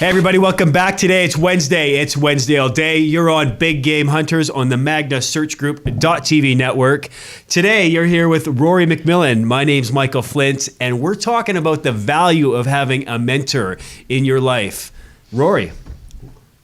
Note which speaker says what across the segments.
Speaker 1: Hey everybody, welcome back. Today it's Wednesday. It's Wednesday all day. You're on Big Game Hunters on the Magna Search Group .tv network. Today you're here with Rory McMillan. My name's Michael Flint, and we're talking about the value of having a mentor in your life. Rory,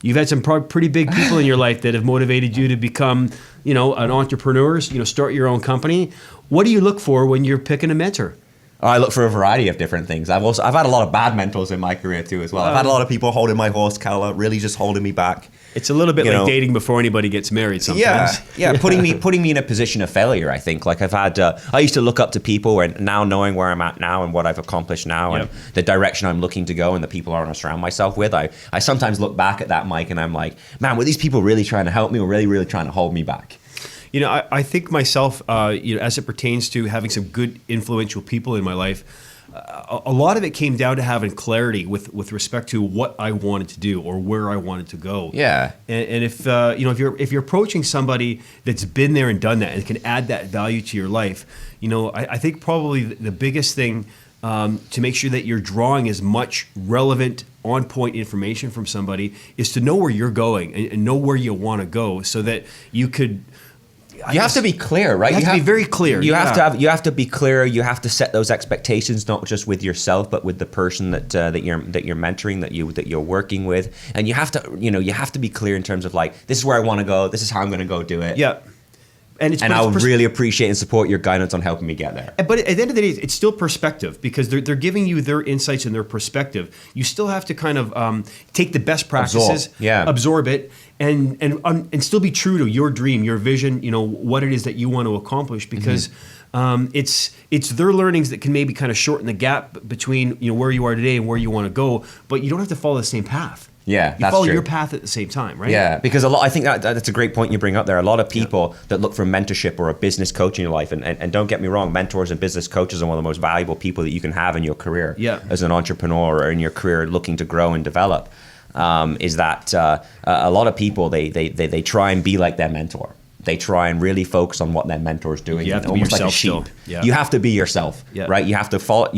Speaker 1: you've had some pretty big people in your life that have motivated you to become, an entrepreneur, start your own company. What do you look for when you're picking a mentor?
Speaker 2: I look for a variety of different things. I've had a lot of bad mentors in my career too as well. I've had a lot of people holding my horse collar, really just holding me back.
Speaker 1: It's a little bit like dating before anybody gets married sometimes.
Speaker 2: Yeah, putting me in a position of failure, I think. Like I used to look up to people, and now knowing where I'm at now and what I've accomplished now and the direction I'm looking to go and the people I want to surround myself with, I sometimes look back at that, Mike, and I'm like, man, were these people really trying to help me or really trying to hold me back?
Speaker 1: I think myself, as it pertains to having some good influential people in my life, a lot of it came down to having clarity with respect to what I wanted to do or where I wanted to go.
Speaker 2: Yeah.
Speaker 1: And if you're approaching somebody that's been there and done that and can add that value to your life, I think probably the biggest thing to make sure that you're drawing as much relevant, on-point information from somebody is to know where you're going and know where you want to go, so that you could.
Speaker 2: You have to be clear, right?
Speaker 1: You have to be very clear.
Speaker 2: You have to be clear. You have to set those expectations, not just with yourself, but with the person that you're mentoring, that you're working with. And you have to be clear in terms of like, this is where I want to go. This is how I'm going to go do it.
Speaker 1: Yeah. And
Speaker 2: I would really appreciate and support your guidance on helping me get there.
Speaker 1: But at the end of the day, it's still perspective, because they're giving you their insights and their perspective. You still have to kind of take the best practices, absorb it, and still be true to your dream, your vision, what it is that you want to accomplish, because it's their learnings that can maybe kind of shorten the gap between where you are today and where you want to go, but you don't have to follow the same path.
Speaker 2: Yeah,
Speaker 1: you follow your path at the same time, right?
Speaker 2: Yeah, because I think that's a great point you bring up there. A lot of people that look for mentorship or a business coach in your life, and don't get me wrong, mentors and business coaches are one of the most valuable people that you can have in your career as an entrepreneur or in your career looking to grow and develop. Is that a lot of people they try and be like their mentor. They try and really focus on what their mentor is doing.
Speaker 1: You have to
Speaker 2: almost
Speaker 1: be yourself
Speaker 2: like a sheep.
Speaker 1: still. Yeah.
Speaker 2: You have to be yourself, right? You have to follow,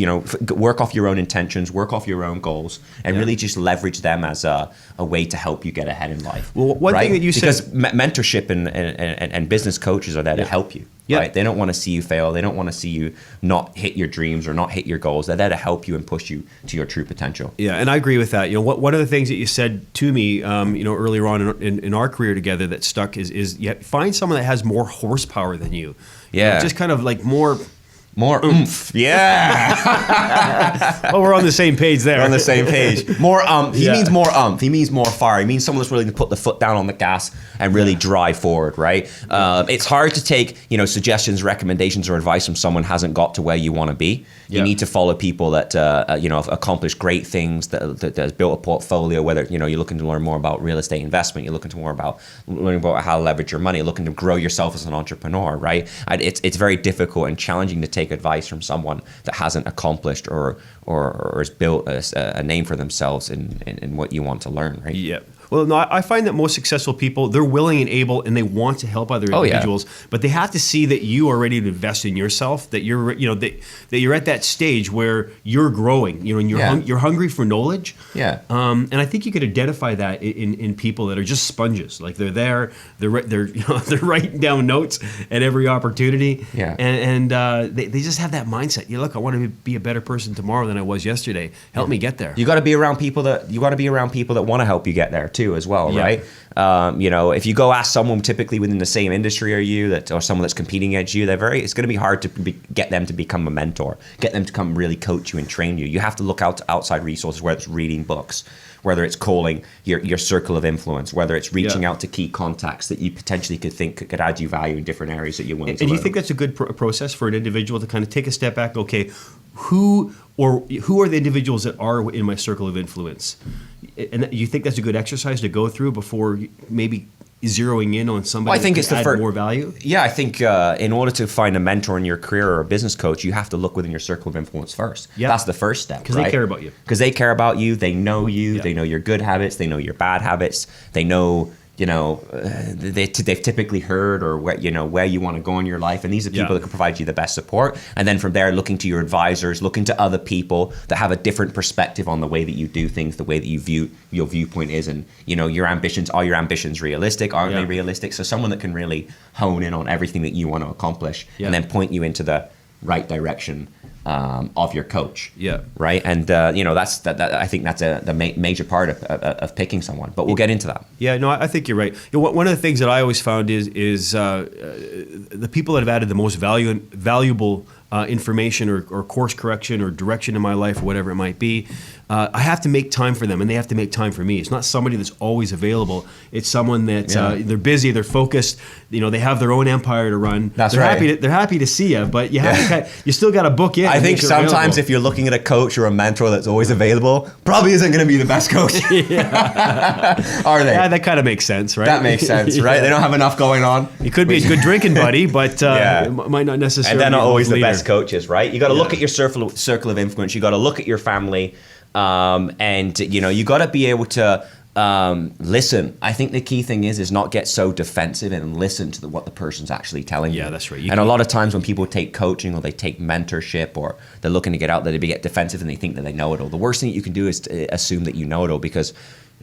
Speaker 2: work off your own intentions, work off your own goals, and really just leverage them as a way to help you get ahead in life.
Speaker 1: Well, one thing that you said,
Speaker 2: because mentorship and business coaches are there to help you. Right? They don't want to see you fail. They don't want to see you not hit your dreams or not hit your goals. They're there to help you and push you to your true potential.
Speaker 1: Yeah, and I agree with that. One of the things that you said to me, earlier on in our career together that stuck is find someone that has more horsepower than you.
Speaker 2: Yeah,
Speaker 1: just kind of like more
Speaker 2: oomph. Yeah.
Speaker 1: Well, we're on the same page there.
Speaker 2: We're on the same page. More oomph. He means more oomph. He means more fire. He means someone that's willing to put the foot down on the gas and really drive forward, right? It's hard to take, suggestions, recommendations, or advice from someone who hasn't got to where you want to be. You need to follow people that, have accomplished great things, that has built a portfolio, whether, you're looking to learn more about real estate investment, you're looking to learning about how to leverage your money, you're looking to grow yourself as an entrepreneur, right? It's very difficult and challenging to take advice from someone that hasn't accomplished or has built a name for themselves in what you want to learn, right?
Speaker 1: Yeah. Well, no, I find that most successful people, they're willing and able, and they want to help other individuals, but they have to see that you are ready to invest in yourself, that you're, that you're at that stage where you're growing, and you're hungry for knowledge.
Speaker 2: Yeah.
Speaker 1: And I think you could identify that in people that are just sponges. Like they're there, they're writing down notes at every opportunity.
Speaker 2: Yeah.
Speaker 1: And they just have that mindset. Look, I want to be a better person tomorrow than I was yesterday. Help me get there.
Speaker 2: You got to be around people that want to help you get there too, as well, right? If you go ask someone typically within the same industry or someone that's competing against you, it's going to be hard to get them to become a mentor, get them to come really coach you and train you. You have to look out to outside resources, whether it's reading books, whether it's calling your circle of influence, whether it's reaching out to key contacts that you potentially could add you value in different areas that you're willing to learn.
Speaker 1: And you think that's a good process for an individual to kind of take a step back? Okay, who are the individuals that are in my circle of influence? And you think that's a good exercise to go through before maybe zeroing in on somebody that can add more value?
Speaker 2: Yeah, I think in order to find a mentor in your career or a business coach, you have to look within your circle of influence first. Yeah. That's the first step.
Speaker 1: Because they care about you.
Speaker 2: Because they care about you. They know you. Yeah. They know your good habits. They know your bad habits. They know they've typically heard, or where you want to go in your life, and these are people that can provide you the best support. And then from there, looking to your advisors, looking to other people that have a different perspective on the way that you do things, the way that your viewpoint is, and your ambitions. Are your ambitions realistic? Aren't they realistic? So someone that can really hone in on everything that you want to accomplish, and then point you into the right direction of your coach. Right. And that's I think that's the major part of picking someone. But we'll get into that.
Speaker 1: Yeah. No, I think you're right. One of the things that I always found is the people that have added the most valuable information or course correction or direction in my life, or whatever it might be. I have to make time for them, and they have to make time for me. It's not somebody that's always available. It's someone that they're busy, they're focused. They have their own empire to run.
Speaker 2: That's
Speaker 1: they're
Speaker 2: right.
Speaker 1: They're happy to see you, but you have you still got to book in.
Speaker 2: I think sometimes if you're looking at a coach or a mentor that's always available, probably isn't going to be the best coach. Are they?
Speaker 1: Yeah, that kind of makes sense, right?
Speaker 2: That makes sense, right? They don't have enough going on.
Speaker 1: It could be a good drinking buddy, but it might not necessarily.
Speaker 2: And they're not always the
Speaker 1: leader.
Speaker 2: best coaches, right? You got to look at your circle of influence. You got to look at your family, and you got to be able to listen. I think the key thing is not get so defensive and listen to what the person's actually telling you.
Speaker 1: Yeah, that's right.
Speaker 2: And a lot of times when people take coaching or they take mentorship or they're looking to get out there, they get defensive and they think that they know it all. The worst thing that you can do is to assume that you know it all, because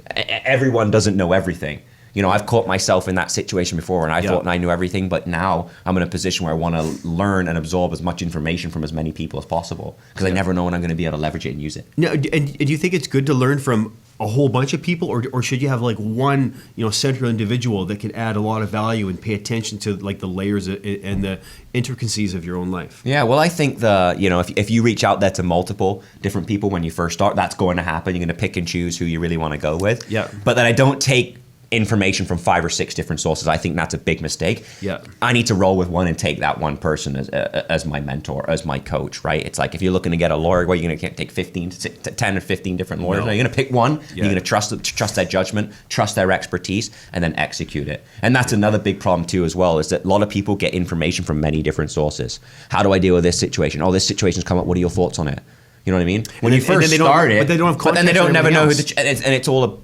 Speaker 2: everyone doesn't know everything. I've caught myself in that situation before, and I thought I knew everything, but now I'm in a position where I want to learn and absorb as much information from as many people as possible, because I never know when I'm going to be able to leverage it and use it.
Speaker 1: Now, and do you think it's good to learn from a whole bunch of people, or should you have like one central individual that can add a lot of value and pay attention to like the layers and the intricacies of your own life?
Speaker 2: Yeah, well, I think if you reach out there to multiple different people when you first start, that's going to happen. You're going to pick and choose who you really want to go with.
Speaker 1: Yeah.
Speaker 2: But then I don't take information from 5 or 6 different sources. I think that's a big mistake.
Speaker 1: Yeah.
Speaker 2: I need to roll with one and take that one person as my mentor, as my coach, right? It's like if you're looking to get a lawyer, you're going to take 10 or 15 different lawyers. No, you're going to pick one. Yeah. You're going to trust their judgment, trust their expertise, and then execute it. And that's another big problem too as well, is that a lot of people get information from many different sources. How do I deal with this situation? Oh, this situation's come up. What are your thoughts on it? You know what I mean? When you first start it,
Speaker 1: but they don't have context,
Speaker 2: but then they don't never know and it's all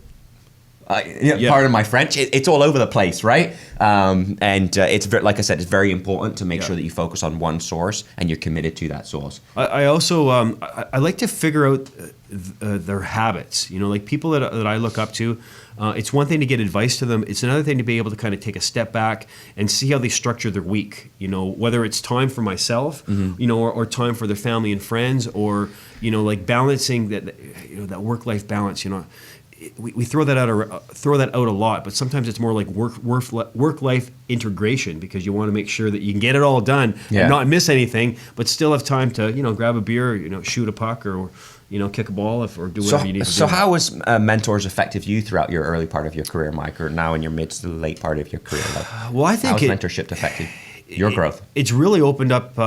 Speaker 2: pardon my French, it's all over the place, right? It's like I said, it's very important to make sure that you focus on one source and you're committed to that source.
Speaker 1: I also I like to figure out their habits. Like people that I look up to. It's one thing to get advice to them. It's another thing to be able to kind of take a step back and see how they structure their week. Whether it's time for myself, or time for their family and friends, or like balancing that work-life balance. We throw that out a lot, but sometimes it's more like work-life integration, because you want to make sure that you can get it all done and not miss anything, but still have time to grab a beer, shoot a puck, or kick a ball or do whatever you need to do.
Speaker 2: So how was mentors affected you throughout your early part of your career, Mike, or now in your mid to late part of your career?
Speaker 1: Well, I think
Speaker 2: how has mentorship affected your growth?
Speaker 1: It's really opened up.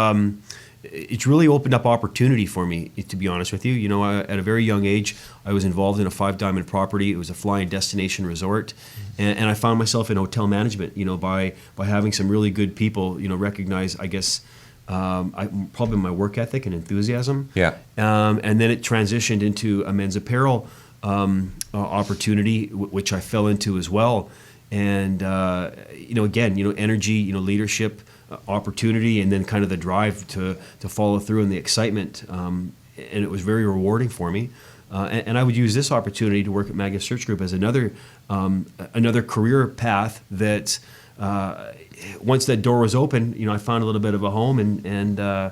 Speaker 1: It's really opened up opportunity for me, to be honest with you. At a very young age, I was involved in a 5-diamond property. It was a flying destination resort, and I found myself in hotel management. By having some really good people, recognize, I guess, probably my work ethic and enthusiasm.
Speaker 2: Yeah.
Speaker 1: And then it transitioned into a men's apparel opportunity, which I fell into as well. And again, energy, leadership, opportunity, and then kind of the drive to follow through and the excitement. And it was very rewarding for me. And I would use this opportunity to work at Magna Search Group as another career path that once that door was open, I found a little bit of a home, and I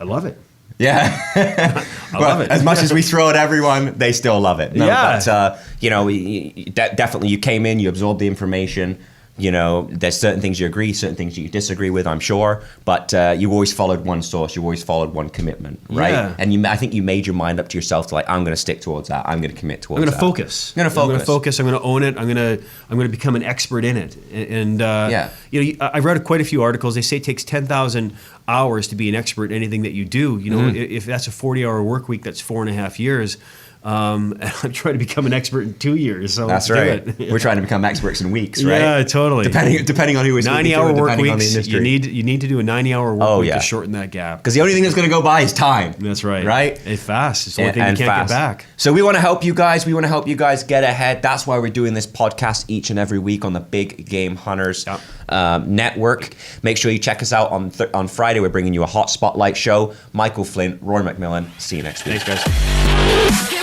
Speaker 1: love it.
Speaker 2: Yeah.
Speaker 1: I love it.
Speaker 2: As much as we throw at everyone, they still love it.
Speaker 1: Yeah.
Speaker 2: But, definitely you came in, you absorbed the information. There's certain things you agree, certain things you disagree with, I'm sure. But you always followed one source. You always followed one commitment, right?
Speaker 1: Yeah.
Speaker 2: And I think you made your mind up to yourself to I'm going to stick towards that. I'm going to commit towards that.
Speaker 1: I'm going to focus. I'm going to own it. I'm going to become an expert in it. And I've read quite a few articles. They say it takes 10,000 hours to be an expert in anything that you do. If that's a 40-hour work week, that's 4.5 years. And I'm trying to become an expert in 2 years. So
Speaker 2: That's
Speaker 1: let's
Speaker 2: right.
Speaker 1: do it.
Speaker 2: We're trying to become experts in weeks, right?
Speaker 1: Yeah, totally.
Speaker 2: Depending on who we're speaking to,
Speaker 1: 90-hour
Speaker 2: and
Speaker 1: work
Speaker 2: depending on the
Speaker 1: weeks.
Speaker 2: industry.
Speaker 1: You need to do a 90-hour work
Speaker 2: Oh,
Speaker 1: week
Speaker 2: yeah.
Speaker 1: to shorten that gap.
Speaker 2: Because the only thing that's going to go by is time.
Speaker 1: That's right.
Speaker 2: Right?
Speaker 1: It's fast. It's the only thing you can't get back.
Speaker 2: So we want to help you guys. We want to help you guys get ahead. That's why we're doing this podcast each and every week on the Big Game Hunters Network. Make sure you check us out on Friday. We're bringing you a hot spotlight show. Michael Flint, Rory McMillan. See you next week.
Speaker 1: Thanks, guys.